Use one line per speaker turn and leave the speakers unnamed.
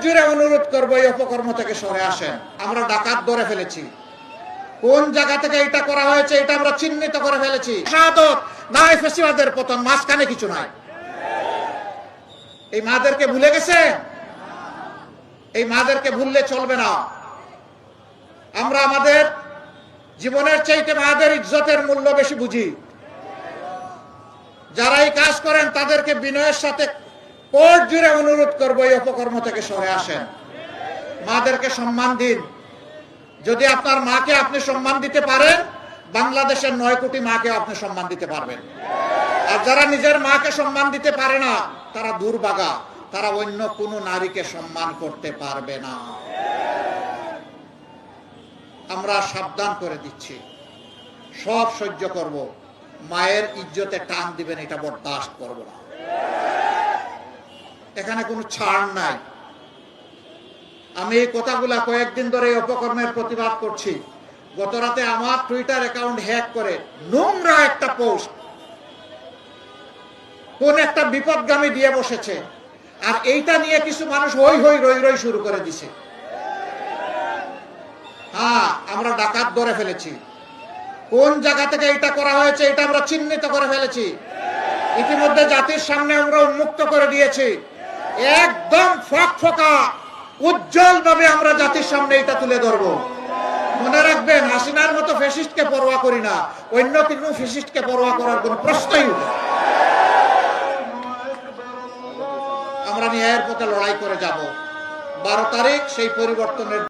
জুড়ে অনুরোধ করবো এই অপকর্ম থেকে সরে আসেন। আমরা ডাকাত ধরে ফেলেছি, কোন জায়গা থেকে এটা করা হয়েছে এটা আমরা চিহ্নিত করে ফেলেছি। শাহাদত নাই ফেসিবাদের পতন, মাঝখানে কিছু নাই। এই মাদেরকে ভুলে গেছে, এই মাদেরকে ভুললে চলবে না। আমরা আমাদের জীবনের চাইতে মাদের ইজ্জতের মূল্য বেশি বুঝি। যারা এই কাজ করেন তাদেরকে বিনয়ের সাথে কোর্ট জুড়ে অনুরোধ করবো এই অপকর্ম থেকে সরে আসেন। মাদেরকে সম্মান দিন। যদি আপনার মাকে আপনি সম্মান দিতে পারেন, বাংলাদেশের 9 কোটি মাকে আপনি সম্মান দিতে পারবেন। আর যারা নিজের মাকে সম্মান দিতে পারে না তারা দুর্ভাগা, তারা অন্য কোন নারীকে সম্মান করতে পারবে না। আমরা সাবধান করে দিচ্ছি, সব সহ্য করব, মায়ের ইজ্জতে টান দিবেন এটা বরদাস্ত করব না। এখানে কোনো ছাড় নাই। আমি এই কথাগুলা কয়েকদিন ধরে অপকর্মের প্রতিবাদ করছি। গত রাতে আমার টুইটার অ্যাকাউন্ট হ্যাক করে নোংরা একটা পোস্ট কোন একটা বিপদগামী দিয়ে বসেছে, আর এইটা নিয়ে কিছু মানুষ হই হই রই রই শুরু করে দিছে। হ্যাঁ, আমরা ডাকাত ধরে ফেলেছি, কোন জায়গা থেকে এটা করা হয়েছে এটা আমরা চিহ্নিত করে ফেলেছি। ইতিমধ্যে জাতির সামনে আমরা উন্মুক্ত করে দিয়েছি। একদম ফকফকা উজ্জ্বল ভাবে আমরা জাতির সামনে এটা তুলে ধরবো। মনে রাখবেন, হাসিনার মতো ফ্যাসিস্টকে পরোয়া করি না, অন্য কোনো ফ্যাসিস্টকে পরোয়া করার কোনো প্রশ্নই উঠে। আমরা ন্যায়ের পথে লড়াই করে যাব। 12 তারিখ সেই পরিবর্তনের